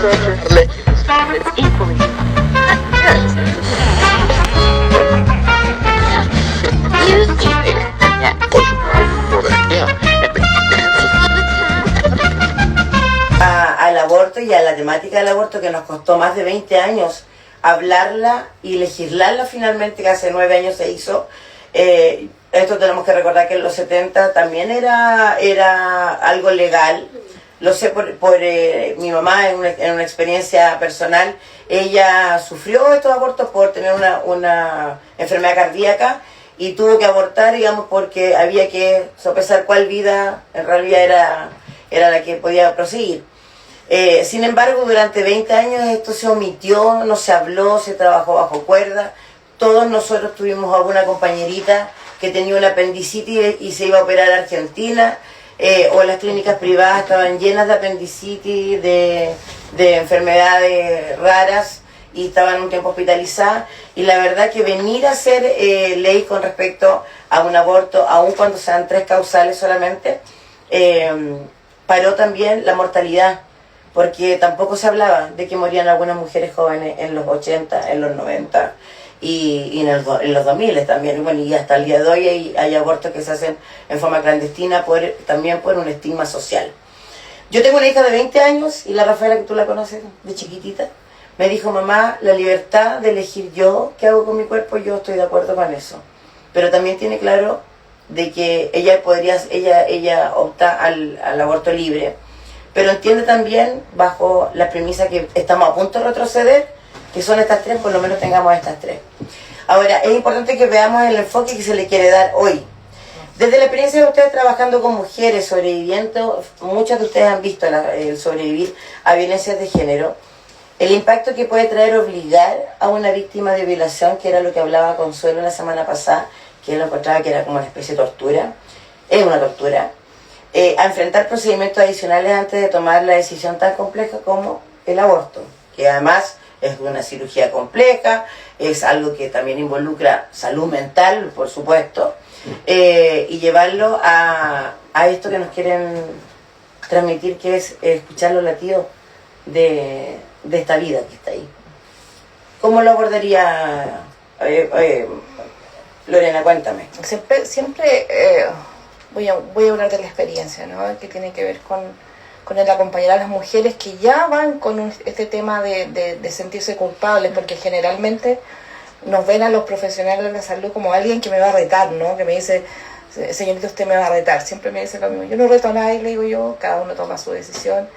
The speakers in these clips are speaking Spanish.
Al aborto y a la temática del aborto, que nos costó más de 20 años hablarla y legislarla finalmente, que hace 9 años se hizo. Esto tenemos que recordar que en los 70 también era algo legal. Lo sé por mi mamá en una experiencia personal. Ella sufrió estos abortos por tener una enfermedad cardíaca y tuvo que abortar, digamos, porque había que sopesar cuál vida en realidad era la que podía proseguir. Sin embargo, durante 20 años esto se omitió, no se habló, se trabajó bajo cuerda. Todos nosotros tuvimos alguna compañerita que tenía una apendicitis y se iba a operar a Argentina, o las clínicas privadas estaban llenas de apendicitis, de enfermedades raras, y estaban un tiempo hospitalizadas. Y la verdad que venir a hacer ley con respecto a un aborto, aun cuando sean 3 causales solamente, paró también la mortalidad, porque tampoco se hablaba de que morían algunas mujeres jóvenes en los 80, en los 90 y en los 2000 también. Bueno, y hasta el día de hoy hay abortos que se hacen en forma clandestina también por un estigma social. Yo tengo una hija de 20 años y la Rafaela, que tú la conoces de chiquitita, me dijo: mamá, la libertad de elegir yo qué hago con mi cuerpo, yo estoy de acuerdo con eso. Pero también tiene claro de que ella opta al aborto libre, pero entiende también, bajo la premisa que estamos a punto de retroceder, que son estas 3, por lo menos tengamos estas 3. Ahora, es importante que veamos el enfoque que se le quiere dar hoy. Desde la experiencia de ustedes trabajando con mujeres sobreviviendo, muchas de ustedes han visto el sobrevivir a violencias de género, el impacto que puede traer obligar a una víctima de violación, que era lo que hablaba Consuelo la semana pasada, que él lo encontraba que era como una especie de tortura, es una tortura, a enfrentar procedimientos adicionales antes de tomar la decisión tan compleja como el aborto, que además es una cirugía compleja, es algo que también involucra salud mental, por supuesto, y llevarlo a esto que nos quieren transmitir, que es escuchar los latidos de esta vida que está ahí. ¿Cómo lo abordaría Lorena? Cuéntame. Siempre voy a hablar de la experiencia, ¿no? Que tiene que ver con el acompañar a las mujeres que ya van con este tema de sentirse culpables, porque generalmente nos ven a los profesionales de la salud como alguien que me va a retar, ¿no? Que me dice: señorita, usted me va a retar. Siempre me dice lo mismo. Yo no reto a nadie, le digo yo, cada uno toma su decisión.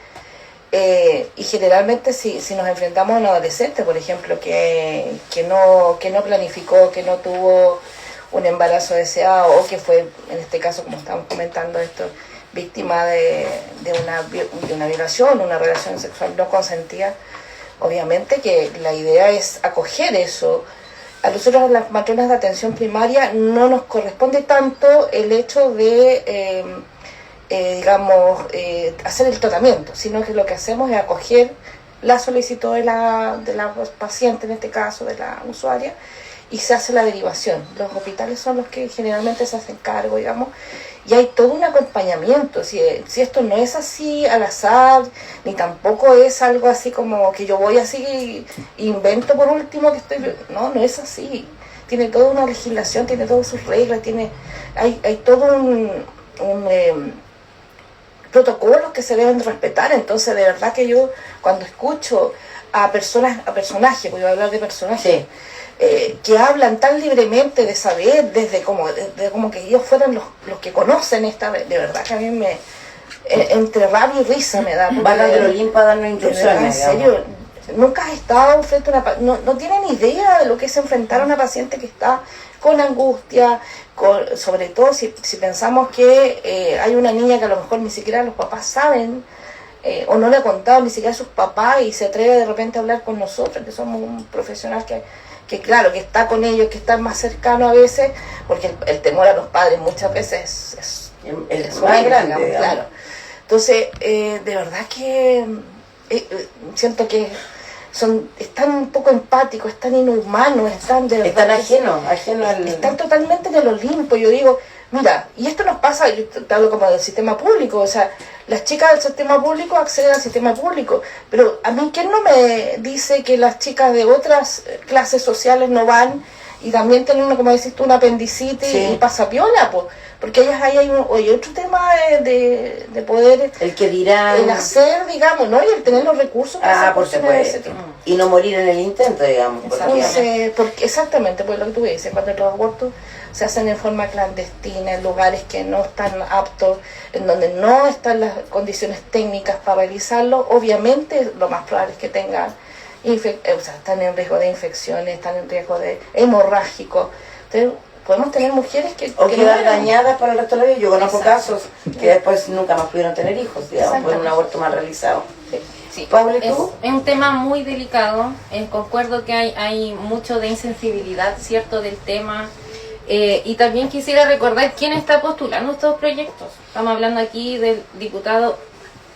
Y generalmente si nos enfrentamos a un adolescente, por ejemplo, que no planificó, que no tuvo un embarazo deseado, o que fue, en este caso, como estamos comentando esto, víctima de una violación, una relación sexual no consentida, obviamente que la idea es acoger eso. A nosotros, las matronas de atención primaria, no nos corresponde tanto el hecho de hacer el tratamiento, sino que lo que hacemos es acoger la solicitud de la paciente, en este caso de la usuaria, y se hace la derivación. Los hospitales son los que generalmente se hacen cargo, digamos, y hay todo un acompañamiento. Si esto no es así al azar, ni tampoco es algo así como que yo voy así invento por último que estoy... No es así. Tiene toda una legislación, tiene todas sus reglas, hay todo un protocolos que se deben respetar. Entonces, de verdad que yo, cuando escucho a personajes, voy a hablar de personajes, sí, que hablan tan libremente de saber, desde como que ellos fueran los que conocen esta, de verdad que a mí entre rabia y risa me da. Van del Olimpo a darnos instrucciones. En serio, nunca has estado frente a no tienen idea de lo que es enfrentar a una paciente que está con angustia, sobre todo si pensamos que hay una niña que a lo mejor ni siquiera los papás saben, o no le ha contado ni siquiera a sus papás, y se atreve de repente a hablar con nosotros, que somos un profesional que claro, que está con ellos, que está más cercano a veces, porque el temor a los padres muchas veces es más grande, digamos. Claro. Entonces, de verdad que siento que están un poco empáticos, están inhumanos, están ajenos al... Están totalmente en el Olimpo. Yo digo, Mira, y esto nos pasa, yo te hablo como del sistema público, o sea, las chicas del sistema público acceden al sistema público, pero a mí, ¿quién no me dice que las chicas de otras clases sociales no van y también tienen, como decís tú, una apendicitis Sí. y pasa piola, pues? Porque ellas ahí hay otro tema de poder, El que dirá... el hacer, digamos, ¿no? Y el tener los recursos para hacer por cuestiones de ese supuesto. tipo. Y no morir en el intento, digamos. porque- Entonces, exactamente, pues lo que tú dices, cuando los abortos se hacen en forma clandestina, en lugares que no están aptos, en donde no están las condiciones técnicas para realizarlo, obviamente lo más probable es que tengan, están en riesgo de infecciones, están en riesgo de hemorrágico. Entonces, podemos tener mujeres O que quedar mueran. dañadas para el resto de la vida. Yo conozco Exacto. casos que después nunca más pudieron tener hijos, digamos, por un aborto mal realizado. Sí, Paula, ¿y es, tú? es un tema muy delicado. Concuerdo que hay mucho de insensibilidad, ¿cierto?, del tema. Y también quisiera recordar quién está postulando estos proyectos. Estamos hablando aquí del diputado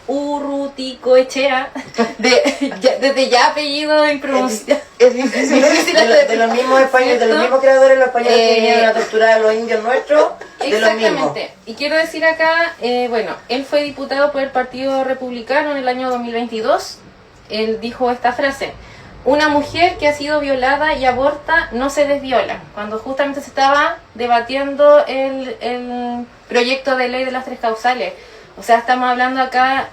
Urruticoechea, desde ya apellido impronunciable. Es difícil. De los mismos españoles, de los mismos creadores los españoles que vinieron a torturar a los indios nuestros, de los mismos. Exactamente. Y quiero decir acá, bueno, él fue diputado por el Partido Republicano en el año 2022. Él dijo esta frase: una mujer que ha sido violada y aborta no se desviola. Cuando justamente se estaba debatiendo el proyecto de ley de las 3 causales. O sea, estamos hablando acá,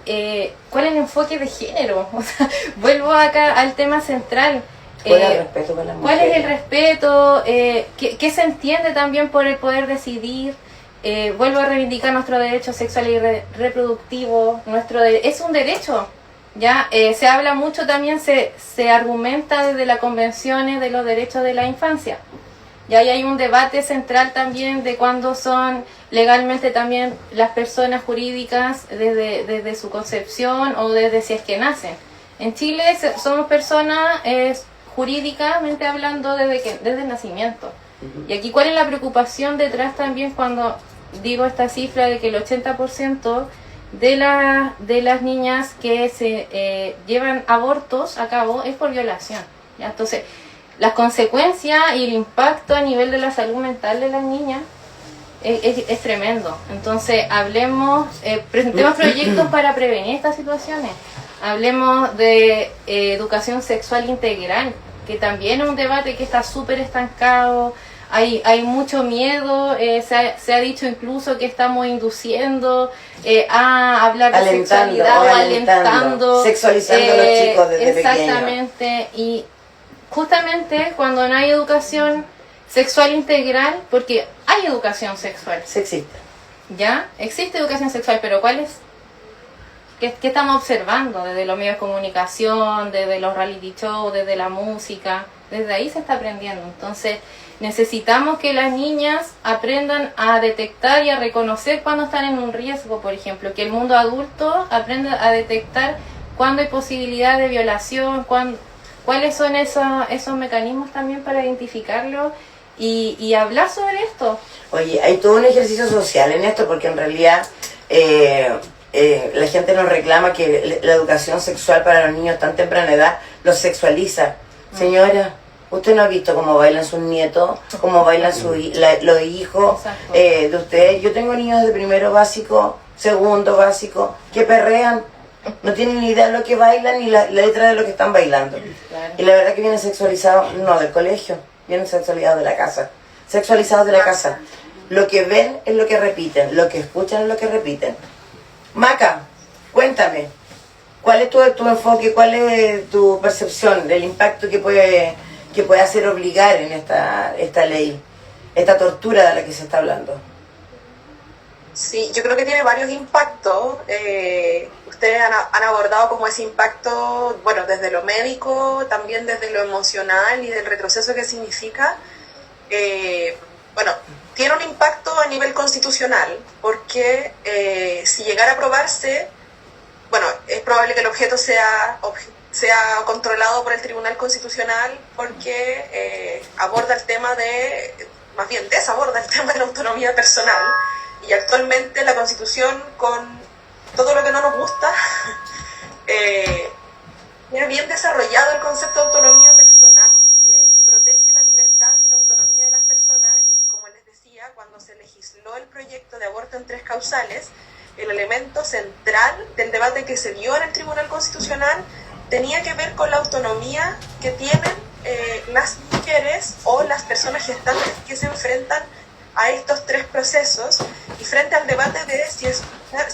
¿cuál es el enfoque de género? O sea, vuelvo acá al tema central. ¿Cuál es el respeto por las ¿Cuál mujeres? es el respeto? ¿Qué se entiende también por el poder decidir? Vuelvo a reivindicar nuestro derecho sexual y reproductivo. Es un derecho. Ya se habla mucho también, se argumenta desde las convenciones de los derechos de la infancia. Y ahí hay un debate central también de cuándo son legalmente también las personas jurídicas desde su concepción o desde si es que nacen. En Chile somos personas jurídicamente hablando desde el nacimiento. Y aquí, ¿cuál es la preocupación detrás también cuando digo esta cifra de que el 80% de las niñas que se llevan abortos a cabo es por violación? ¿Ya? Entonces, las consecuencias y el impacto a nivel de la salud mental de las niñas es tremendo. Entonces, presentemos proyectos para prevenir estas situaciones. Hablemos de educación sexual integral, que también es un debate que está súper estancado. Hay mucho miedo, se ha dicho incluso que estamos induciendo a hablar de sexualidad o alentando, sexualizando a los chicos desde pequeños. Exactamente, y justamente cuando no hay educación sexual integral, porque hay educación sexual, Sí existe. ¿ya? Existe educación sexual, pero ¿cuál es? ¿Qué estamos observando desde los medios de comunicación, desde los reality shows, desde la música? Desde ahí se está aprendiendo. Entonces, necesitamos que las niñas aprendan a detectar y a reconocer cuando están en un riesgo, por ejemplo, que el mundo adulto aprenda a detectar cuando hay posibilidad de violación, cuáles son esos mecanismos también para identificarlo y hablar sobre esto. Oye, hay todo un ejercicio social en esto porque en realidad la gente nos reclama que la educación sexual para los niños a tan temprana edad los sexualiza. Señora, usted no ha visto cómo bailan sus nietos, cómo bailan los hijos de ustedes. Yo tengo niños de primero básico, segundo básico, que perrean, no tienen ni idea de lo que bailan ni la letra de lo que están bailando. Claro. Y la verdad que vienen sexualizados, no del colegio, vienen sexualizados de la casa. Sexualizados de la casa. Lo que ven es lo que repiten, lo que escuchan es lo que repiten. Maca, cuéntame, ¿cuál es tu enfoque, cuál es tu percepción del impacto que puede hacer obligar en esta ley, esta tortura de la que se está hablando? Sí, yo creo que tiene varios impactos. Ustedes han abordado como ese impacto, bueno, desde lo médico, también desde lo emocional y del retroceso que significa. Bueno, tiene un impacto a nivel constitucional, porque si llegara a aprobarse, bueno, es probable que el objeto sea controlado por el Tribunal Constitucional, porque aborda el tema más bien desaborda el tema de la autonomía personal. Y actualmente la Constitución, con todo lo que no nos gusta, tiene bien desarrollado el concepto de autonomía personal y protege la libertad y la autonomía de las personas. Y como les decía, cuando se legisló el proyecto de aborto en 3 causales, el elemento central del debate que se dio en el Tribunal Constitucional tenía que ver con la autonomía que tienen las mujeres o las personas gestantes que se enfrentan a estos 3 procesos, y frente al debate de si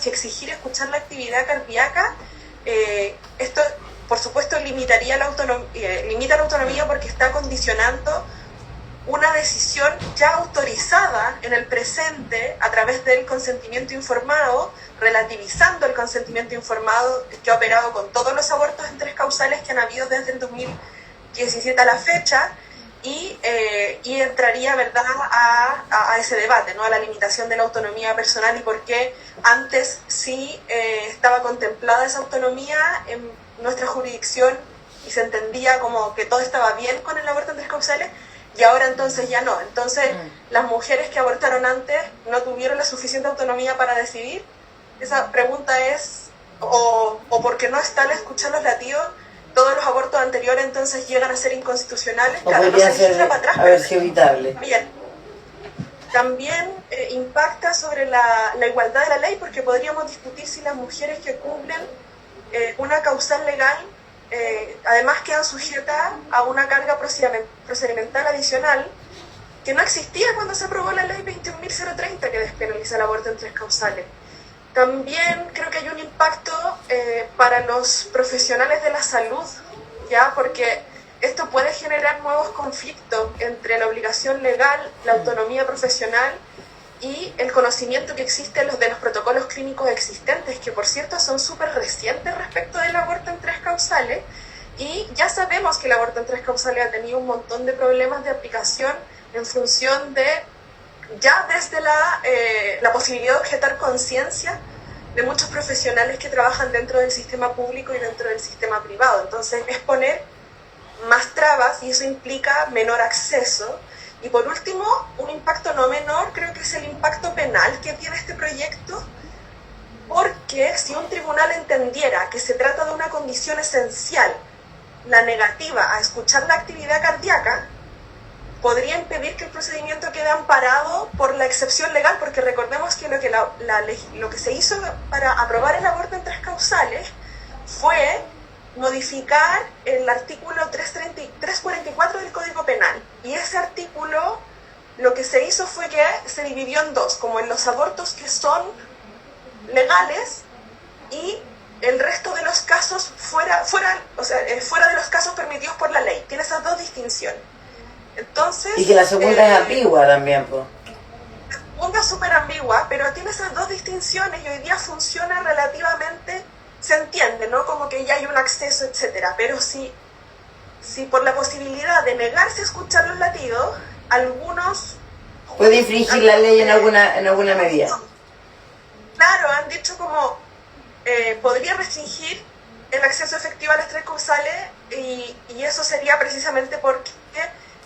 exigir escuchar la actividad cardíaca, esto por supuesto limita la autonomía porque está condicionando una decisión ya autorizada en el presente a través del consentimiento informado, relativizando el consentimiento informado que ha operado con todos los abortos en 3 causales que han habido desde el 2017 a la fecha, y entraría, ¿verdad?, a ese debate, ¿no?, a la limitación de la autonomía personal y por qué antes sí estaba contemplada esa autonomía en nuestra jurisdicción y se entendía como que todo estaba bien con el aborto en 3 causales, y ahora entonces ya no. Entonces, las mujeres que abortaron antes no tuvieron la suficiente autonomía para decidir. Esa pregunta es, o porque no está al escuchar los latidos, todos los abortos anteriores entonces llegan a ser inconstitucionales. O claro, podría no se ser, legisla para atrás, haber sido evitable. Bien. También impacta sobre la igualdad de la ley, porque podríamos discutir si las mujeres que cumplen una causal legal además quedan sujetas a una carga procedimental adicional que no existía cuando se aprobó la ley 21.030 que despenaliza el aborto en 3 causales. También creo que hay un impacto para los profesionales de la salud, ¿ya? Porque esto puede generar nuevos conflictos entre la obligación legal, la autonomía profesional y el conocimiento que existe de los protocolos clínicos existentes, que por cierto son súper recientes respecto del aborto en 3 causales, y ya sabemos que el aborto en 3 causales ha tenido un montón de problemas de aplicación en función de, ya desde la posibilidad de objetar conciencia de muchos profesionales que trabajan dentro del sistema público y dentro del sistema privado. Entonces es poner más trabas y eso implica menor acceso. Y por último, un impacto no menor, creo que es el impacto penal que tiene este proyecto, porque si un tribunal entendiera que se trata de una condición esencial, la negativa a escuchar la actividad cardíaca, podría impedir que el procedimiento quede amparado por la excepción legal, porque recordemos que lo que se hizo para aprobar el aborto en 3 causales fue modificar el artículo 344 del Código Penal. Y ese artículo, lo que se hizo fue que se dividió en 2, como en los abortos que son legales y el resto de los casos fuera de los casos permitidos por la ley. Tiene esas 2 distinciones. Entonces, y que la segunda es ambigua también, pues. La segunda es súper ambigua, pero tiene esas 2 distinciones y hoy día funciona relativamente, se entiende, ¿no? Como que ya hay un acceso, etcétera. Pero si por la posibilidad de negarse a escuchar los latidos, algunos puede infringir la ley en alguna medida. Claro, han dicho como podría restringir el acceso efectivo a las 3 causales y eso sería precisamente porque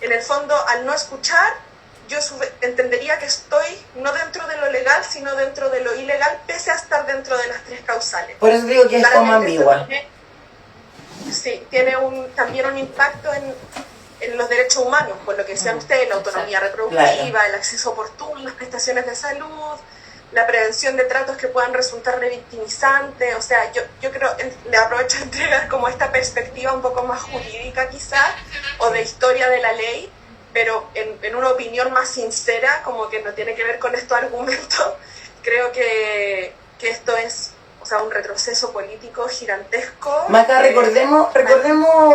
en el fondo al no escuchar yo entendería que estoy no dentro de lo legal sino dentro de lo ilegal pese a estar dentro de las 3 causales. Por eso digo que es como ambigua. Sí, tiene también un impacto en los derechos humanos, por lo que decían ustedes, la autonomía reproductiva, claro, el acceso oportuno, las prestaciones de salud, la prevención de tratos que puedan resultar revictimizantes. O sea, yo creo, le aprovecho a entregar como esta perspectiva un poco más jurídica quizás, o de historia de la ley, pero en una opinión más sincera, como que no tiene que ver con estos argumentos. Creo que esto es, o sea, un retroceso político gigantesco. Maca, recordemos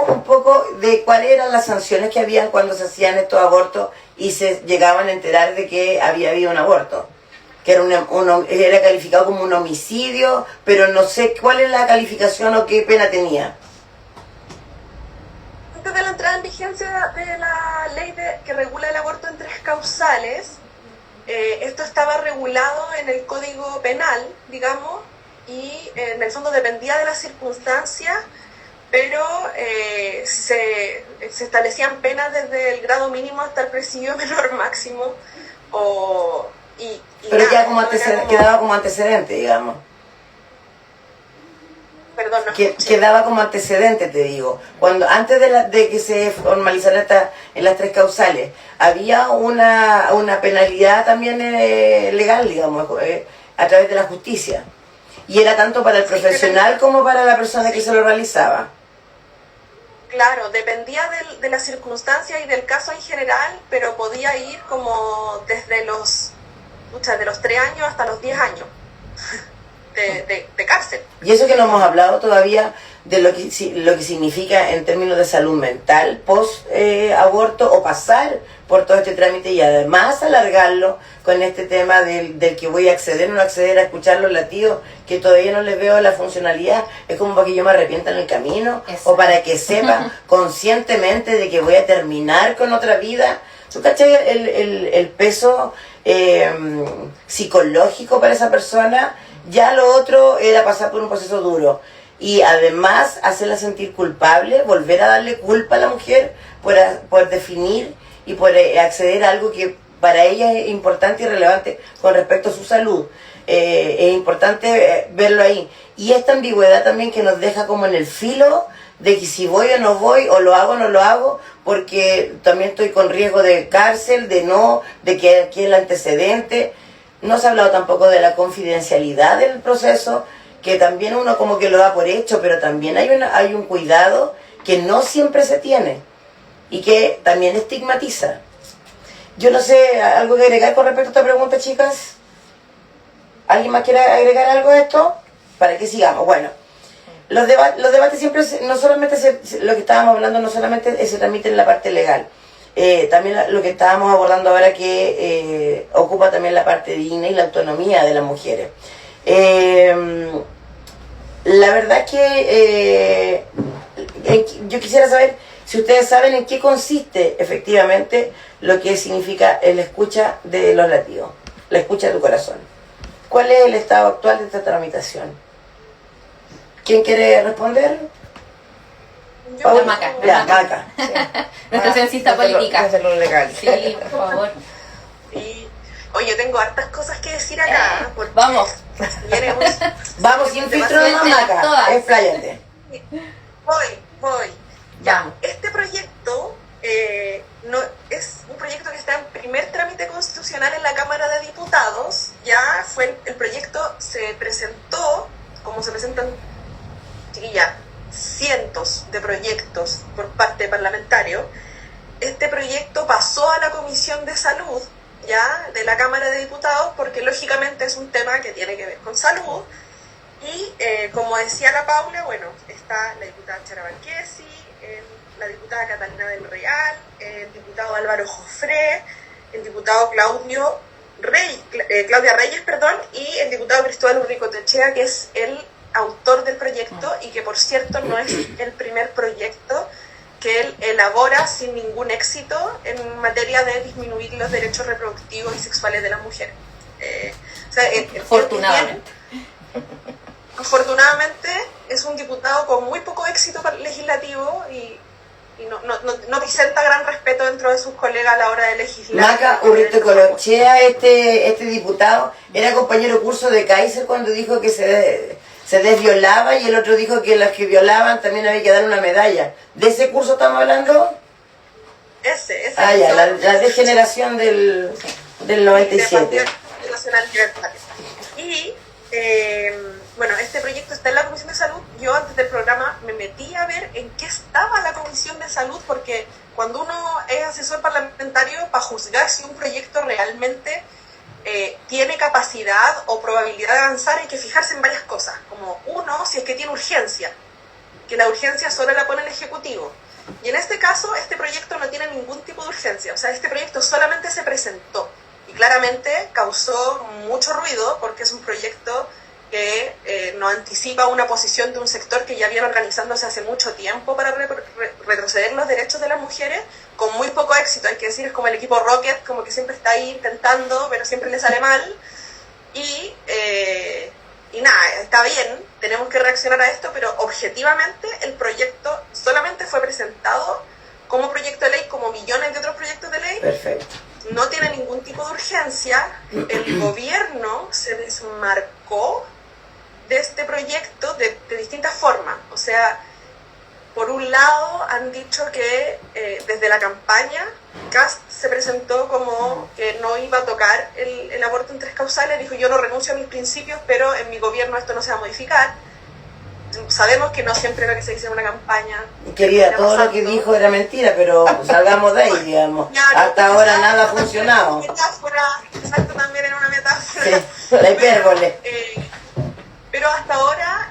un poco de cuáles eran las sanciones que habían cuando se hacían estos abortos y se llegaban a enterar de que había habido un aborto. Que era calificado como un homicidio, pero no sé cuál es la calificación o qué pena tenía. Antes de la entrada en vigencia de la ley que regula el aborto en 3 causales, esto estaba regulado en el Código Penal, digamos, y en el fondo dependía de las circunstancias, pero se establecían penas desde el grado mínimo hasta el presidio menor máximo, pero nada, ya como quedaba como antecedente, digamos. Perdón, no quedaba como antecedente, te digo. Cuando antes de que se formalizaran en las 3 causales, había una penalidad también legal, digamos, a través de la justicia. Y era tanto para el profesional como para la persona que se lo realizaba. Claro, dependía de las circunstancias y del caso en general, pero podía ir como desde de los 3 años hasta los 10 años de cárcel. Y eso que no hemos hablado todavía de lo que significa en términos de salud mental post aborto, o pasar por todo este trámite y además alargarlo con este tema del que voy a acceder o no acceder a escuchar los latidos, que todavía no les veo la funcionalidad. Es como para que yo me arrepienta en el camino. Exacto. O para que sepa conscientemente de que voy a terminar con otra vida. ¿Tú cachai el peso psicológico para esa persona? Ya lo otro era pasar por un proceso duro. Y además hacerla sentir culpable, volver a darle culpa a la mujer por definir y por acceder a algo que para ella es importante y relevante con respecto a su salud. Es importante verlo ahí. Y esta ambigüedad también que nos deja como en el filo de que si voy o no voy, o lo hago o no lo hago, porque también estoy con riesgo de cárcel, de que aquí es el antecedente. No se ha hablado tampoco de la confidencialidad del proceso, que también uno como que lo da por hecho, pero también hay un cuidado que no siempre se tiene y que también estigmatiza. Yo no sé, ¿algo que agregar con respecto a esta pregunta, chicas? ¿Alguien más quiere agregar algo a esto? Para que sigamos. Bueno, los debates siempre, no solamente lo que estábamos hablando, no solamente se transmite en la parte legal. También lo que estábamos abordando ahora, que ocupa también la parte digna y la autonomía de las mujeres. La verdad es que yo quisiera saber si ustedes saben en qué consiste efectivamente lo que significa la escucha de los latidos, la escucha de tu corazón. ¿Cuál es el estado actual de esta tramitación? ¿Quién quiere responder? La Maca. La Maca. Sí. Nuestra censista política. Lo legal. Sí, por favor. Sí. Oye, tengo hartas cosas que decir acá. Vamos. Vamos, sin filtro de Maca. Expláyate. Voy. Ya. Este proyecto no es un proyecto que está en primer trámite constitucional en la Cámara de Diputados. Ya el proyecto se presentó, como se presentan, chiquilla, cientos de proyectos por parte de parlamentarios. Este proyecto pasó a la Comisión de Salud, ya, de la Cámara de Diputados, porque lógicamente es un tema que tiene que ver con salud. Y como decía la Paula, bueno, está la diputada Chara Banquesi, la diputada Catalina del Real, el diputado Álvaro Jofré, el diputado Claudia Reyes, y el diputado Cristóbal Urricotechea, que es el autor del proyecto y que, por cierto, no es el primer proyecto que él elabora sin ningún éxito en materia de disminuir los derechos reproductivos y sexuales de las mujeres. Afortunadamente. Afortunadamente es un diputado con muy poco éxito legislativo y no presenta gran respeto dentro de sus colegas a la hora de legislar. Maca Urricotechea, este diputado, era compañero curso de Kaiser cuando dijo que se desviolaba, y el otro dijo que las que violaban también había que dar una medalla. ¿De ese curso estamos hablando? Ese. Ya, la degeneración del 97. Y bueno, este proyecto está en la Comisión de Salud. Yo antes del programa me metí a ver en qué estaba la Comisión de Salud, porque cuando uno es asesor parlamentario, para juzgar si un proyecto realmente tiene capacidad o probabilidad de avanzar, hay que fijarse en varias cosas, como uno, si es que tiene urgencia, que la urgencia solo la pone el Ejecutivo, y en este caso este proyecto no tiene ningún tipo de urgencia. O sea, este proyecto solamente se presentó y claramente causó mucho ruido porque es un proyecto que no anticipa una posición de un sector que ya viene organizándose hace mucho tiempo para retroceder los derechos de las mujeres, con muy poco éxito, hay que decir. Es como el equipo Rocket, como que siempre está ahí intentando, pero siempre le sale mal. Y nada, está bien, tenemos que reaccionar a esto, pero objetivamente el proyecto solamente fue presentado como proyecto de ley, como millones de otros proyectos de ley. Perfecto. No tiene ningún tipo de urgencia. El gobierno se desmarcó de este proyecto de distintas formas. O sea, por un lado han dicho que desde la campaña Kast se presentó como que no iba a tocar el aborto en 3 causales, dijo yo no renuncio a mis principios, pero en mi gobierno esto no se va a modificar. Sabemos que no siempre lo que se dice en una campaña. Querida, todo lo que dijo era mentira, pero salgamos de ahí, digamos. Hasta ahora nada ha funcionado. Metáfora, exacto, también era una metáfora. Sí, la hipérbole. Pero hasta ahora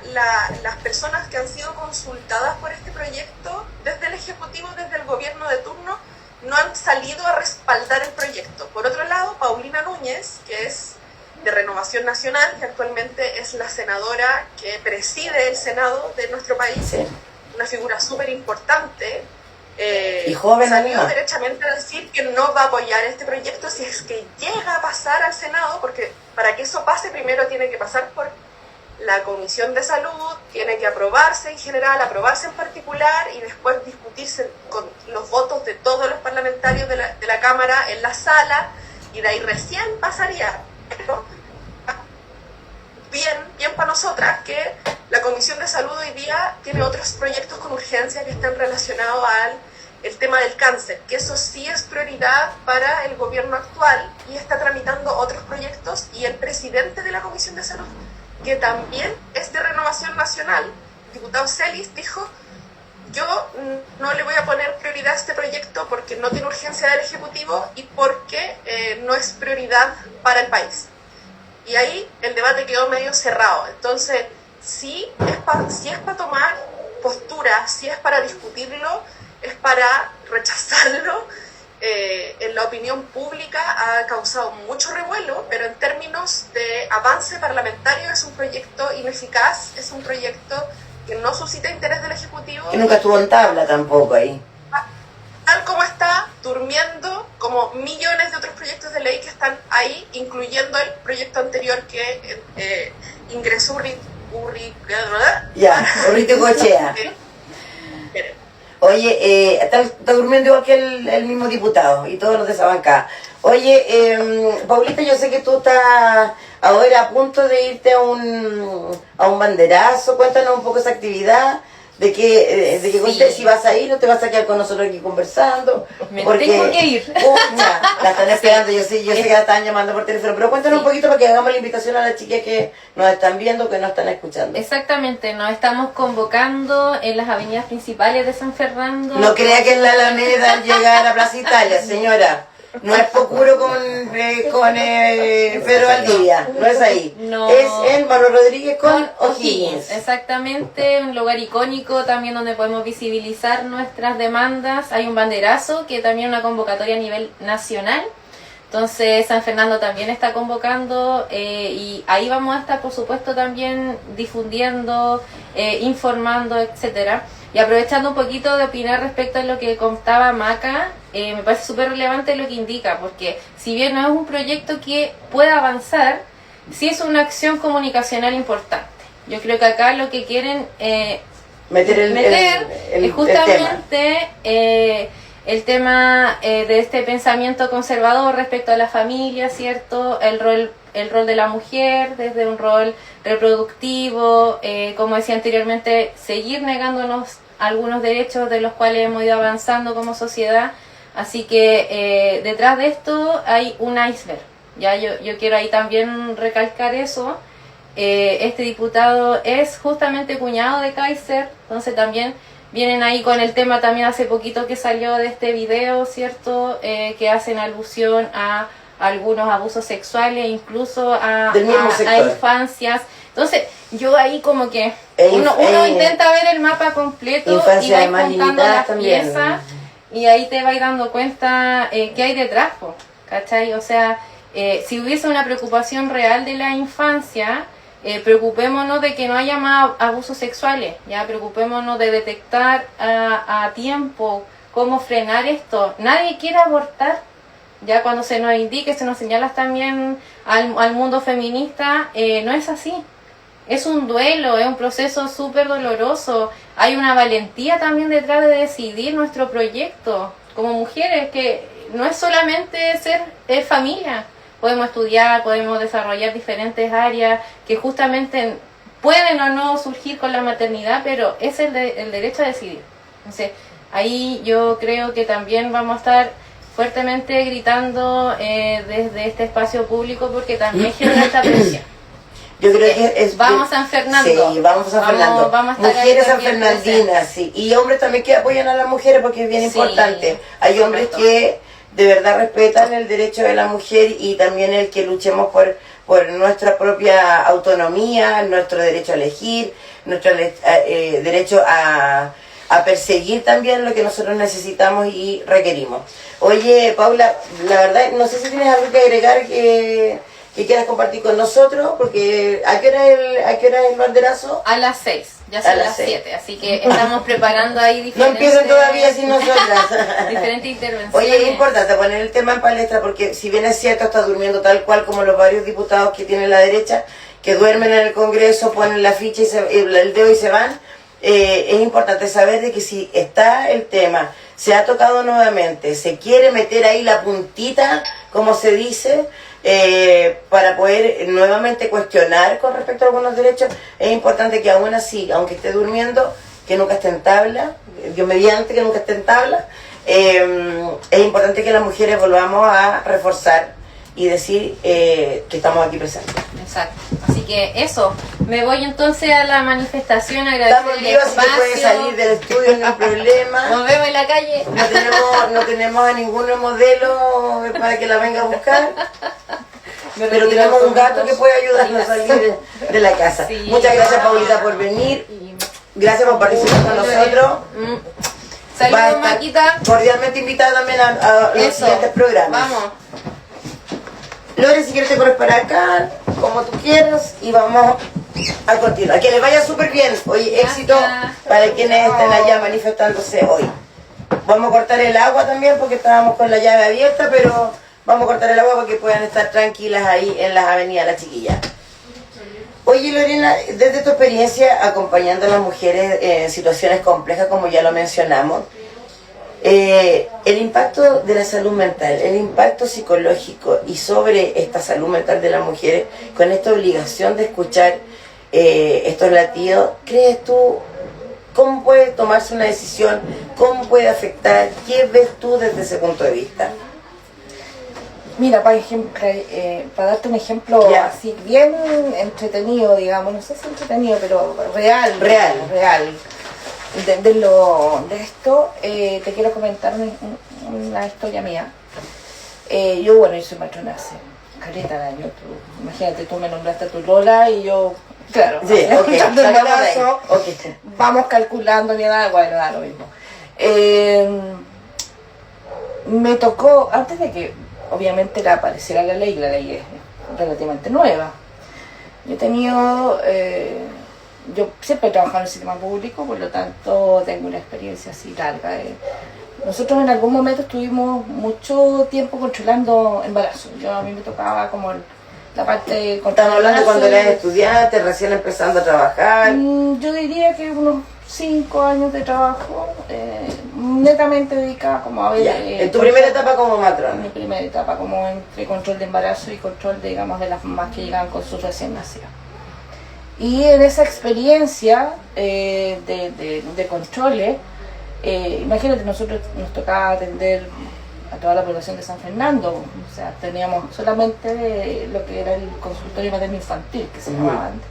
las personas que han sido consultadas por este proyecto, desde el Ejecutivo, desde el gobierno de turno, no han salido a respaldar el proyecto. Por otro lado, Paulina Núñez, que es de Renovación Nacional, que actualmente es la senadora que preside el Senado de nuestro país, sí, una figura súper importante, y joven, salió derechamente a decir que no va a apoyar este proyecto si es que llega a pasar al Senado, porque para que eso pase primero tiene que pasar por la Comisión de Salud, tiene que aprobarse en general, aprobarse en particular y después discutirse con los votos de todos los parlamentarios de la Cámara en la sala, y de ahí recién pasaría. Pero bien para nosotras que la Comisión de Salud hoy día tiene otros proyectos con urgencia que están relacionados al tema del cáncer, que eso sí es prioridad para el gobierno actual, y está tramitando otros proyectos, y el presidente de la Comisión de Salud, que también es de Renovación Nacional, el diputado Celis, dijo yo no le voy a poner prioridad a este proyecto porque no tiene urgencia del Ejecutivo y porque no es prioridad para el país. Y ahí el debate quedó medio cerrado. Entonces, si es para tomar postura, si es para discutirlo, es para rechazarlo. En la opinión pública ha causado mucho revuelo, pero en términos de avance parlamentario es un proyecto ineficaz, es un proyecto que no suscita interés del Ejecutivo. Que nunca estuvo en tabla tampoco ahí. Tal como está, durmiendo, como millones de otros proyectos de ley que están ahí, incluyendo el proyecto anterior que ingresó Urrito Cochea. Oye, está durmiendo igual que el mismo diputado y todos los de esa bancada. Oye, Paulita, yo sé que tú estás ahora a punto de irte a un banderazo. Cuéntanos un poco esa actividad, de que Sí. si vas a ir o te vas a quedar con nosotros aquí conversando. Me porque, tengo que ir. Pucha, la están esperando, yo sé que la están llamando por teléfono, pero cuéntanos un poquito para que hagamos la invitación a las chicas que nos están viendo, que nos están escuchando. Exactamente, nos estamos convocando en las avenidas principales de San Fernando. No crea que en la Alameda al llegar a Plaza Italia, señora. No es Pocuro con Pedro Valdivia, no es ahí. No. Es en Manuel Rodríguez con O'Higgins. Exactamente, un lugar icónico también donde podemos visibilizar nuestras demandas. Hay un banderazo que también es una convocatoria a nivel nacional. Entonces San Fernando también está convocando y ahí vamos a estar por supuesto también difundiendo, informando, etcétera. Y aprovechando un poquito de opinar respecto a lo que contaba Maca, me parece súper relevante lo que indica, porque si bien no es un proyecto que pueda avanzar, sí es una acción comunicacional importante. Yo creo que acá lo que quieren meter es justamente el tema de este pensamiento conservador respecto a la familia, ¿cierto? El rol de la mujer desde un rol reproductivo, como decía anteriormente, seguir negándonos algunos derechos de los cuales hemos ido avanzando como sociedad. Así que detrás de esto hay un iceberg. Ya yo quiero ahí también recalcar eso. Este diputado es justamente cuñado de Kaiser, entonces también vienen ahí con el tema también hace poquito que salió de este video, ¿cierto? Que hacen alusión a algunos abusos sexuales, incluso a infancias. Entonces, yo ahí como que uno intenta ver el mapa completo y va juntando las piezas y ahí te vas dando cuenta qué hay detrás, ¿cachai? O sea, si hubiese una preocupación real de la infancia, preocupémonos de que no haya más abusos sexuales, ya preocupémonos de detectar a tiempo cómo frenar esto. Nadie quiere abortar. Ya cuando se nos indique, se nos señala también al mundo feminista, no es así. Es un duelo, es un proceso súper doloroso. Hay una valentía también detrás de decidir nuestro proyecto como mujeres, que no es solamente ser familia. Podemos estudiar, podemos desarrollar diferentes áreas que justamente pueden o no surgir con la maternidad, pero es el derecho a decidir. Entonces, ahí yo creo que también vamos a estar fuertemente gritando desde este espacio público, porque también genera esta presión. Yo creo que es... Vamos San Fernando. Sí, vamos a San Fernando. Vamos a estar mujeres ahí sanfernandinas, sí. Y hombres también que apoyan a las mujeres, porque es bien Sí, importante. Hay hombres correcto. que de verdad respetan el derecho de la mujer y también el que luchemos por nuestra propia autonomía, nuestro derecho a elegir, nuestro derecho a perseguir también lo que nosotros necesitamos y requerimos. Oye, Paula, la verdad, no sé si tienes algo que agregar que quieras compartir con nosotros, porque ¿a qué hora es el banderazo? A las 6, ya A son las las 6. 7, así que estamos preparando ahí No diferentes... empiecen todavía sin nosotras. diferentes intervenciones. Oye, es importante poner el tema en palestra, porque si bien es cierto, está durmiendo tal cual como los varios diputados que tiene la derecha, que duermen en el Congreso, ponen la ficha y el dedo y se van. Es importante saber de que si está el tema, se ha tocado nuevamente, se quiere meter ahí la puntita, como se dice, para poder nuevamente cuestionar con respecto a algunos derechos, es importante que aún así, aunque esté durmiendo, que nunca esté en tabla, Dios mediante que nunca esté en tabla, es importante que las mujeres volvamos a reforzar y decir que estamos aquí presentes. Exacto. Así que eso, me voy entonces a la manifestación, Estamos agradecer el vivos, así que puede espacio. salir del estudio, no hay problema. Nos vemos en la calle. No tenemos a ningún modelo para que la venga a buscar, Me pero retiro tenemos un con gato dos que puede ayudarnos a salir de la casa. Sí. Muchas gracias, Paulita, por venir. Gracias por participar con nosotros. Mm. Va a Saludos, estar Maquita. cordialmente invitada también a los Eso. siguientes programas. Vamos. Lore, si quieres te corres para acá, como tú quieras, y vamos a continuar. Que les vaya súper bien. Oye, éxito para quienes estén allá manifestándose hoy. Vamos a cortar el agua también porque estábamos con la llave abierta, pero vamos a cortar el agua para que puedan estar tranquilas ahí en las avenidas las chiquillas. Oye, Lorena, desde tu experiencia acompañando a las mujeres en situaciones complejas, como ya lo mencionamos, el impacto de la salud mental, el impacto psicológico y sobre esta salud mental de las mujeres, con esta obligación de escuchar estos latidos, ¿crees tú cómo puede tomarse una decisión? ¿Cómo puede afectar? ¿Qué ves tú desde ese punto de vista? Mira, por ejemplo, para darte un ejemplo Ya. así bien entretenido, digamos, no sé si entretenido, pero real. De esto, te quiero comentar una historia mía. Yo soy matrona hace caleta de años. Imagínate, tú me nombraste a tu Lola y yo, claro, Sí, ok, escuchando el salgamos de ahí. embarazo, Ok. vamos calculando mi edad, bueno, da lo mismo. Me tocó, antes de que obviamente apareciera la ley es relativamente nueva. Yo he tenido, yo siempre he trabajado en el sistema público, por lo tanto tengo una experiencia así larga. Nosotros en algún momento estuvimos mucho tiempo controlando embarazos. A mí me tocaba como la parte de Estamos hablando cuando eras estudiante, recién empezando a trabajar. Yo diría que unos 5 años de trabajo, netamente dedicada como a ver... Ya, en tu primera etapa como matrona. Mi primera etapa como entre control de embarazo y control, digamos, de las mamás que llegan con sus recién nacidos. Y en esa experiencia de controles, imagínate, nosotros nos tocaba atender a toda la población de San Fernando, o sea, teníamos solamente lo que era el consultorio materno infantil, que se llamaba antes.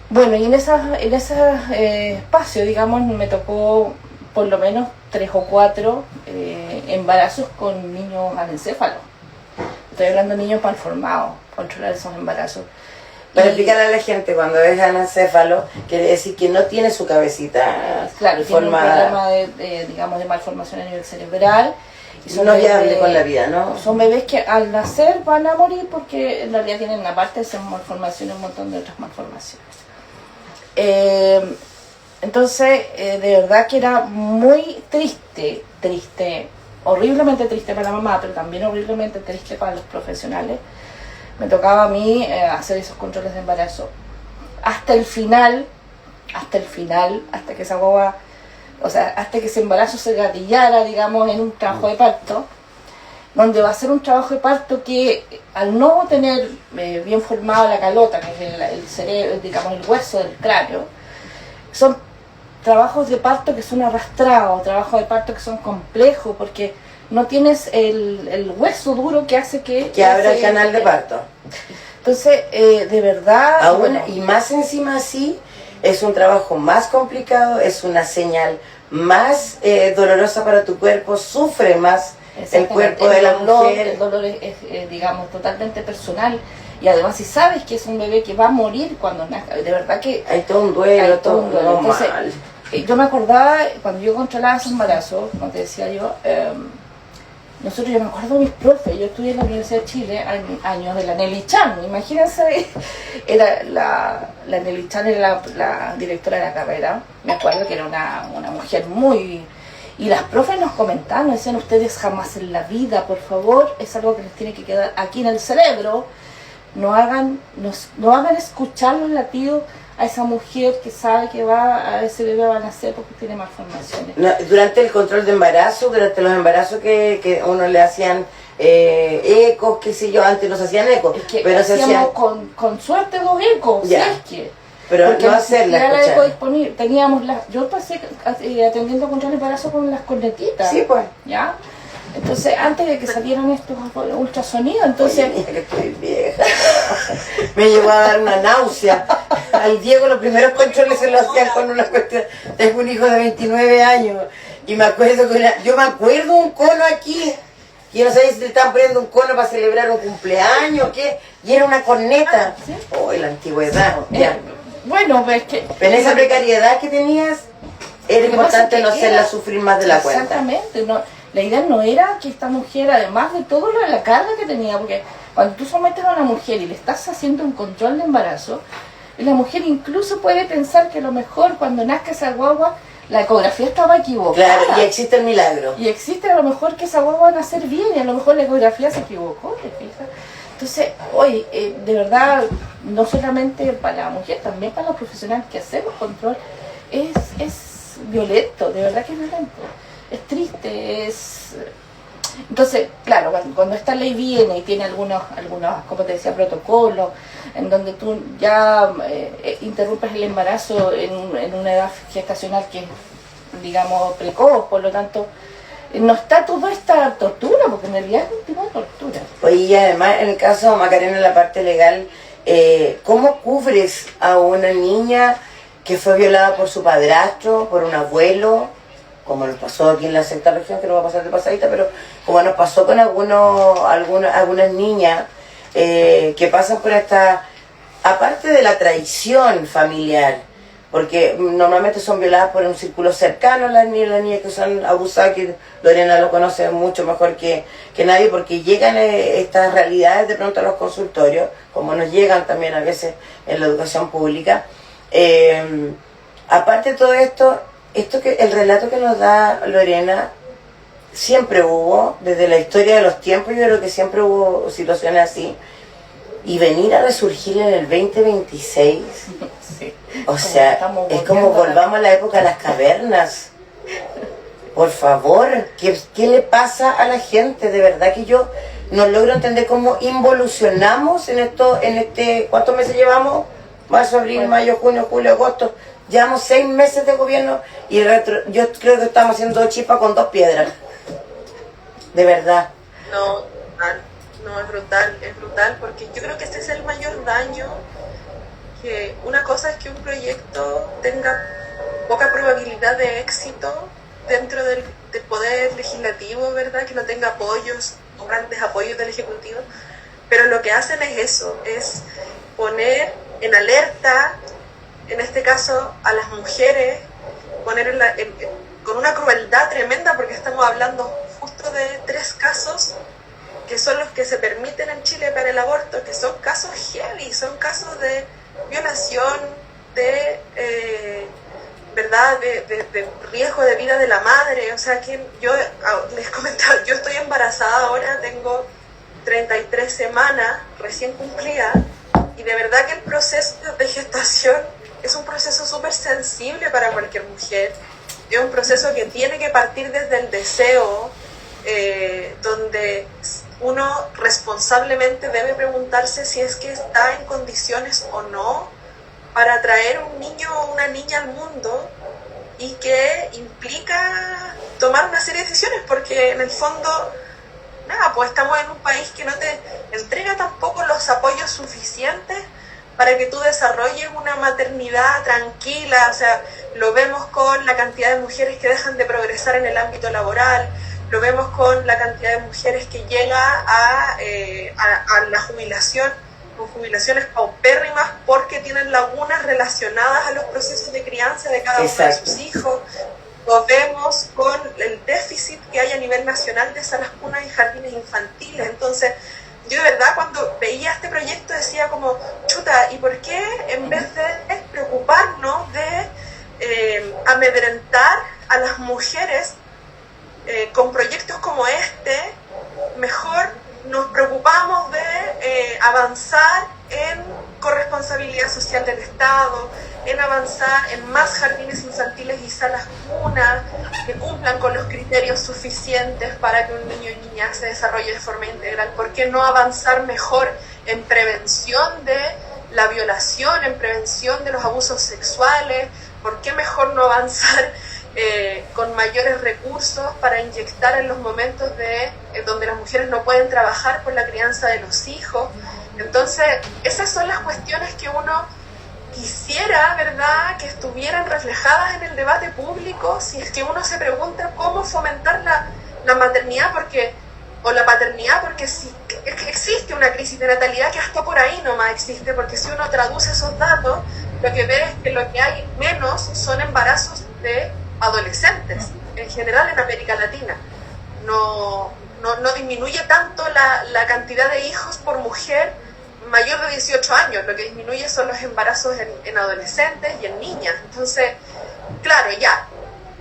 Bueno, y en ese espacio, digamos, me tocó por lo menos 3 o 4 embarazos con niños anencéfalos. Estoy hablando de niños malformados, controlar esos embarazos. Para explicarle a la gente, cuando es anencéfalo, quiere decir que no tiene su cabecita Claro, tiene un formada. problema digamos, de malformación a nivel cerebral. Y No viable con la vida, ¿no? Son bebés que al nacer van a morir porque en realidad tienen, aparte de esas malformaciones, un montón de otras malformaciones. Entonces, de verdad que era muy triste, horriblemente triste para la mamá, pero también horriblemente triste para los profesionales. Me tocaba a mí hacer esos controles de embarazo hasta el final, hasta que esa guagua, o sea, hasta que ese embarazo se gatillara, digamos, en un trabajo de parto. donde va a ser un trabajo de parto que al no tener bien formada la calota, que es el cerebro, digamos el hueso del cráneo, son trabajos de parto que son arrastrados, trabajos de parto que son complejos, porque no tienes el hueso duro que hace que abra el canal de parto. Entonces, de verdad... Aún, bueno, y más encima así, es un trabajo más complicado, es una señal más dolorosa para tu cuerpo, sufre más el cuerpo de la mujer. El dolor es, digamos, totalmente personal. Y además, si sabes que es un bebé que va a morir cuando nazca, de verdad que... Hay todo un duelo, hay todo un duelo. Entonces, mal. Yo me acordaba, cuando yo controlaba ese embarazo, como te decía yo, yo me acuerdo de mis profes, yo estudié en la Universidad de Chile, años de la Nelly Chan, imagínense, era la Nelly Chan era la directora de la carrera, me acuerdo que era una mujer muy... Y las profes nos comentaban, nos decían, ustedes jamás en la vida, por favor, es algo que les tiene que quedar aquí en el cerebro, no hagan escuchar los latidos a esa mujer que sabe que a ese bebé va a nacer porque tiene malformaciones. No, durante el control de embarazo, durante los embarazos que uno le hacían ecos, qué sé yo, antes nos hacían ecos, Es que pero se hacían... con suerte 2 ecos, Ya. si es que... Pero porque no hacerla era la escuchar. eco disponible, teníamos yo pasé atendiendo control de embarazo con las cornetitas. Sí, pues. ¿Ya? Entonces, antes de que salieran estos ultrasonidos, entonces... Oye, mira que estoy vieja. Me llegó a dar una náusea. Al Diego los primeros controles se lo hacían con una cuestión. Tengo un hijo de 29 años y me acuerdo yo me acuerdo un cono aquí. Y yo no sabía si le estaban poniendo un cono para celebrar un cumpleaños o qué. Y era una corneta. ¿Sí? Oh, la antigüedad. Ya. Bueno, es que... Pero en esa precariedad que tenías, era Lo que pasa importante es que no hacerla sufrir más de la cuenta. Exactamente, no, la idea no era que esta mujer, además de todo la carga que tenía, porque cuando tú sometes a una mujer y le estás haciendo un control de embarazo, la mujer incluso puede pensar que a lo mejor cuando nazca esa guagua, la ecografía estaba equivocada. Claro, y existe el milagro. Y existe a lo mejor que esa guagua va a nacer bien y a lo mejor la ecografía se equivocó, ¿te fijas? Entonces, hoy, de verdad, no solamente para la mujer, también para los profesionales que hacemos control, es violento, de verdad que es violento. Es triste, Entonces, claro, cuando esta ley viene y tiene algunos, como te decía, protocolos, en donde tú ya interrumpes el embarazo en una edad gestacional que es, digamos, precoz, por lo tanto, no está toda esta tortura, porque en realidad es un tipo de tortura. Oye, y además, en el caso de Macarena, en la parte legal, ¿cómo cubres a una niña que fue violada por su padrastro, por un abuelo, como nos pasó aquí en la sexta región, que no va a pasar de pasadita, pero como nos pasó con algunas niñas que pasan por esta, aparte de la traición familiar, porque normalmente son violadas por un círculo cercano las niñas que son abusadas, que Lorena lo conoce mucho mejor que nadie, porque llegan estas realidades de pronto a los consultorios, como nos llegan también a veces en la educación pública. Aparte de todo esto que el relato que nos da Lorena, siempre hubo, desde la historia de los tiempos, yo creo que siempre hubo situaciones así, y venir a resurgir en el 2026, Sí. o sea, es como volvamos a la época de las cavernas. Por favor, ¿qué le pasa a la gente? De verdad que yo no logro entender cómo involucionamos ¿cuántos meses llevamos? Marzo, abril, mayo, junio, julio, agosto. Llevamos 6 meses de gobierno y yo creo que estamos haciendo chispa con 2 piedras. De verdad. No, es brutal porque yo creo que este es el mayor daño, que una cosa es que un proyecto tenga poca probabilidad de éxito dentro del poder legislativo, ¿verdad? Que no tenga apoyos o grandes apoyos del Ejecutivo, pero lo que hacen es eso, es poner en alerta, en este caso a las mujeres, poner con una crueldad tremenda, porque estamos hablando justo de 3 casos que son los que se permiten en Chile para el aborto, que son casos heavy, son casos de violación, de verdad, de riesgo de vida de la madre. O sea, que yo les comentaba, yo estoy embarazada ahora, tengo 33 semanas recién cumplida, y de verdad que el proceso de gestación es un proceso súper sensible para cualquier mujer. Es un proceso que tiene que partir desde el deseo, donde uno responsablemente debe preguntarse si es que está en condiciones o no para traer un niño o una niña al mundo, y que implica tomar una serie de decisiones, porque en el fondo, nada, pues estamos en un país que no te entrega tampoco los apoyos suficientes para que tú desarrolles una maternidad tranquila. O sea, lo vemos con la cantidad de mujeres que dejan de progresar en el ámbito laboral, lo vemos con la cantidad de mujeres que llega a la jubilación, con jubilaciones paupérrimas porque tienen lagunas relacionadas a los procesos de crianza de cada uno de sus hijos. Lo vemos con el déficit que hay a nivel nacional de salas cunas y jardines infantiles. Entonces, yo de verdad cuando veía este proyecto decía como, chuta, ¿y por qué en vez de preocuparnos de amedrentar a las mujeres con proyectos como este, mejor nos preocupamos de avanzar en corresponsabilidad social del Estado, en avanzar en más jardines infantiles y salas cunas que cumplan con los criterios suficientes para que un niño y niña se desarrolle de forma integral? ¿Por qué no avanzar mejor en prevención de la violación, en prevención de los abusos sexuales? ¿Por qué mejor no avanzar con mayores recursos para inyectar en los momentos donde las mujeres no pueden trabajar por la crianza de los hijos? Entonces, esas son las cuestiones que uno quisiera, ¿verdad?, que estuvieran reflejadas en el debate público, si es que uno se pregunta cómo fomentar la maternidad o la paternidad, porque si existe una crisis de natalidad que hasta por ahí nomás existe, porque si uno traduce esos datos, lo que ve es que lo que hay menos son embarazos de adolescentes, en general en América Latina. No disminuye tanto la cantidad de hijos por mujer mayor de 18 años, lo que disminuye son los embarazos en adolescentes y en niñas. Entonces, claro, ya,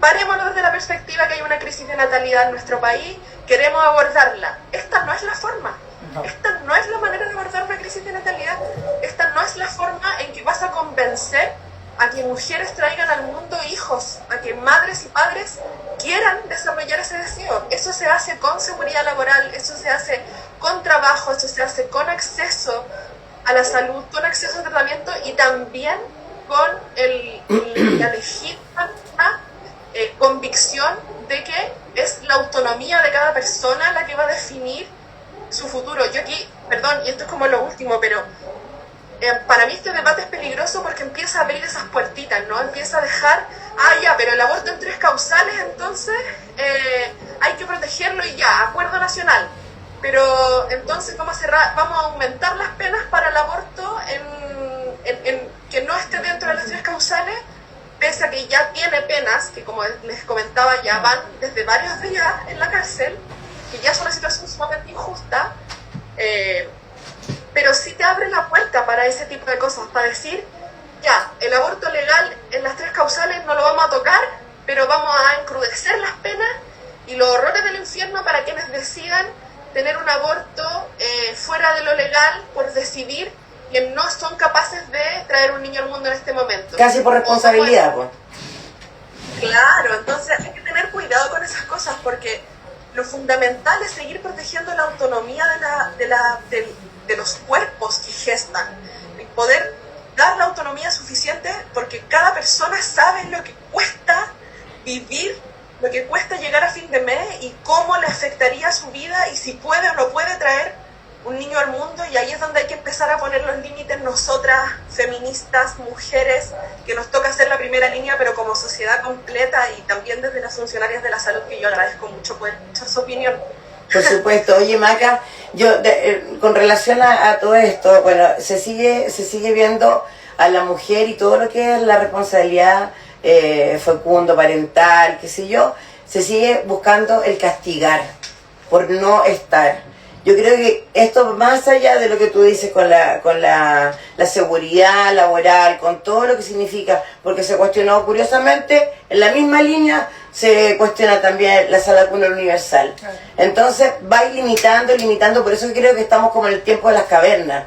parémonos desde la perspectiva que hay una crisis de natalidad en nuestro país, queremos abordarla. Esta no es la forma, esta no es la manera de abordar una crisis de natalidad, esta no es la forma en que vas a convencer a que mujeres traigan al mundo hijos, a que madres y padres quieran desarrollar ese deseo. Eso se hace con seguridad laboral, eso se hace con trabajo, eso se hace con acceso a la salud, con acceso a tratamiento y también con la legítima convicción de que es la autonomía de cada persona la que va a definir su futuro. Yo aquí, perdón, y esto es como lo último, pero para mí este debate es peligroso porque empieza a abrir esas puertitas, ¿no? Empieza a dejar, pero el aborto en 3 causales, entonces hay que protegerlo y ya, acuerdo nacional. Pero entonces vamos a aumentar las penas para el aborto en que no esté dentro de las 3 causales, pese a que ya tiene penas, que como les comentaba ya van desde varios días en la cárcel, que ya es una situación sumamente injusta. Pero sí te abre la puerta para ese tipo de cosas, para decir, ya, el aborto legal en las 3 causales no lo vamos a tocar, pero vamos a encrudecer las penas y los horrores del infierno para quienes decidan tener un aborto fuera de lo legal por decidir que no son capaces de traer un niño al mundo en este momento. Casi por responsabilidad, pues. Claro, entonces hay que tener cuidado con esas cosas porque lo fundamental es seguir protegiendo la autonomía de los cuerpos que gestan, y poder dar la autonomía suficiente porque cada persona sabe lo que cuesta vivir, lo que cuesta llegar a fin de mes y cómo le afectaría su vida y si puede o no puede traer un niño al mundo. Y ahí es donde hay que empezar a poner los límites nosotras, feministas, mujeres, que nos toca hacer la primera línea, pero como sociedad completa y también desde las funcionarias de la salud, que yo agradezco mucho poder escuchar su opinión. Por supuesto. Oye, Maca, yo con relación a todo esto, bueno, se sigue viendo a la mujer y todo lo que es la responsabilidad fecundo, parental, qué sé yo, se sigue buscando el castigar por no estar. Yo creo que esto, más allá de lo que tú dices con la seguridad laboral, con todo lo que significa, porque se cuestionó curiosamente, en la misma línea se cuestiona también la sala cuna universal. Entonces va limitando, por eso creo que estamos como en el tiempo de las cavernas,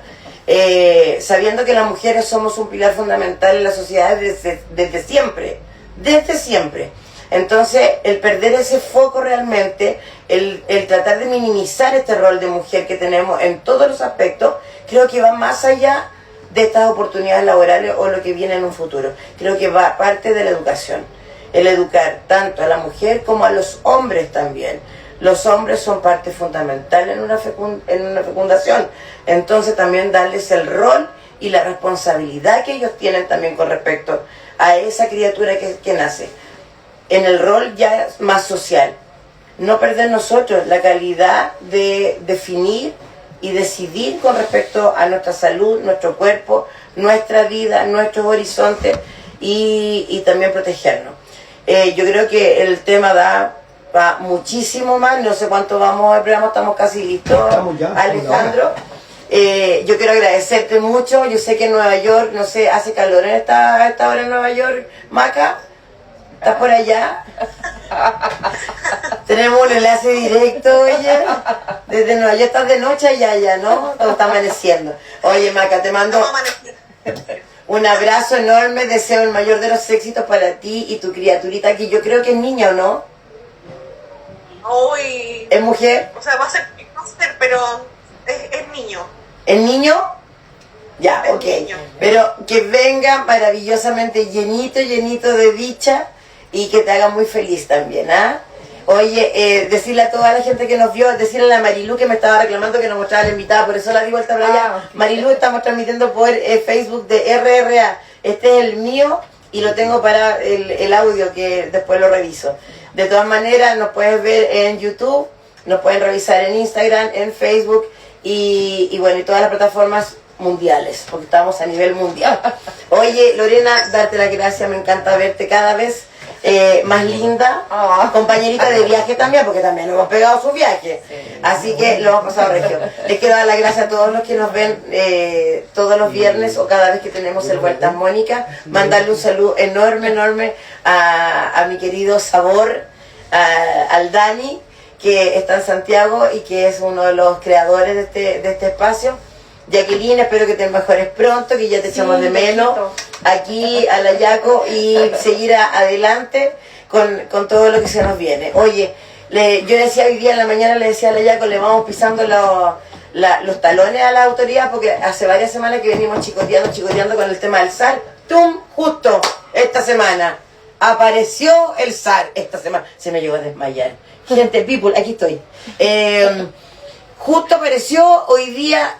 sabiendo que las mujeres somos un pilar fundamental en la sociedad desde siempre. Entonces, el perder ese foco realmente, el tratar de minimizar este rol de mujer que tenemos en todos los aspectos, creo que va más allá de estas oportunidades laborales o lo que viene en un futuro. Creo que va parte de la educación. El educar tanto a la mujer como a los hombres también. Los hombres son parte fundamental en una fecundación. Entonces también darles el rol y la responsabilidad que ellos tienen también con respecto a esa criatura que nace. En el rol ya más social. No perder nosotros la calidad de definir y decidir con respecto a nuestra salud, nuestro cuerpo, nuestra vida, nuestros horizontes y también protegernos. Yo creo que el tema da para muchísimo más, no sé cuánto vamos, estamos casi listos, Alejandro. Yo quiero agradecerte mucho, yo sé que en Nueva York, no sé, hace calor a esta hora en Nueva York, Maca, ¿estás por allá? Tenemos un enlace directo, oye, desde Nueva York. Estás de noche allá, ¿no? O está amaneciendo. Oye, Maca, te mando un abrazo enorme, deseo el mayor de los éxitos para ti y tu criaturita, que yo creo que es niña, ¿o no? Hoy... ¿Es mujer? O sea, va a ser, pero es niño. ¿Es niño? Ya, Es ok. niño. Pero que venga maravillosamente llenito de dicha y que te haga muy feliz también, ¿ah? Oye, decirle a toda la gente que nos vio, decirle a la Marilu que me estaba reclamando que nos mostraba la invitada, por eso la di vuelta para allá. Okay. Marilu, estamos transmitiendo por Facebook de RRA. Este es el mío y lo tengo para el audio que después lo reviso. De todas maneras, nos puedes ver en YouTube, nos pueden revisar en Instagram, en Facebook y bueno, y todas las plataformas mundiales, porque estamos a nivel mundial. Oye, Lorena, darte las gracias, me encanta verte cada vez más linda, compañerita de viaje también, porque también nos hemos pegado su viaje, así que lo hemos pasado regio. Les quiero dar las gracias a todos los que nos ven todos los viernes o cada vez que tenemos el Vueltas Mónica, mandarle un saludo enorme a mi querido Sabor, al Dani, que está en Santiago y que es uno de los creadores de este espacio. Jacqueline, espero que te mejores pronto, que ya te echamos de menos aquí a la Yaco y seguir adelante con todo lo que se nos viene. Oye, yo decía hoy día en la mañana, le decía a la Yaco, le vamos pisando los talones a la autoridad porque hace varias semanas que venimos chicoteando con el tema del SAR. ¡Tum! Justo esta semana apareció el SAR. Esta semana se me llegó a desmayar. Gente, people, aquí estoy. Justo apareció hoy día.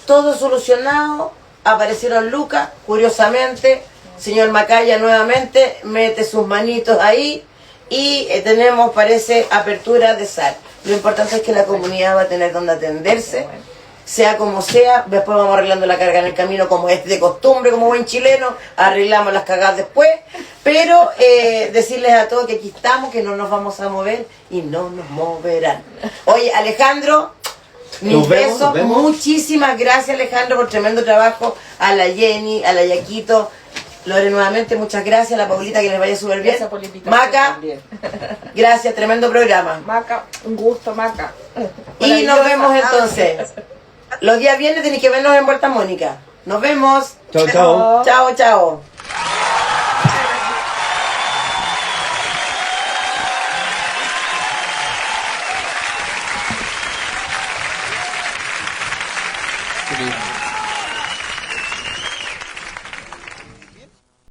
Todo solucionado, aparecieron lucas, curiosamente, señor Macaya nuevamente mete sus manitos ahí y tenemos, parece, apertura de SAR. Lo importante es que la comunidad va a tener donde atenderse, sea como sea, después vamos arreglando la carga en el camino como es de costumbre, como buen chileno, arreglamos las cagadas después, pero decirles a todos que aquí estamos, que no nos vamos a mover y no nos moverán. Oye, Alejandro, mis besos, muchísimas gracias Alejandro por tremendo trabajo, a la Jenny, a la Yaquito, Lore nuevamente, muchas gracias, a la Paulita que les vaya súper bien. Maca, también. Gracias, tremendo programa. Maca, un gusto, Maca. Y nos vemos entonces. Los días viernes tenéis que vernos en Vuelta Mónica. Nos vemos. Chao, chao. Chao, chao. Increíble.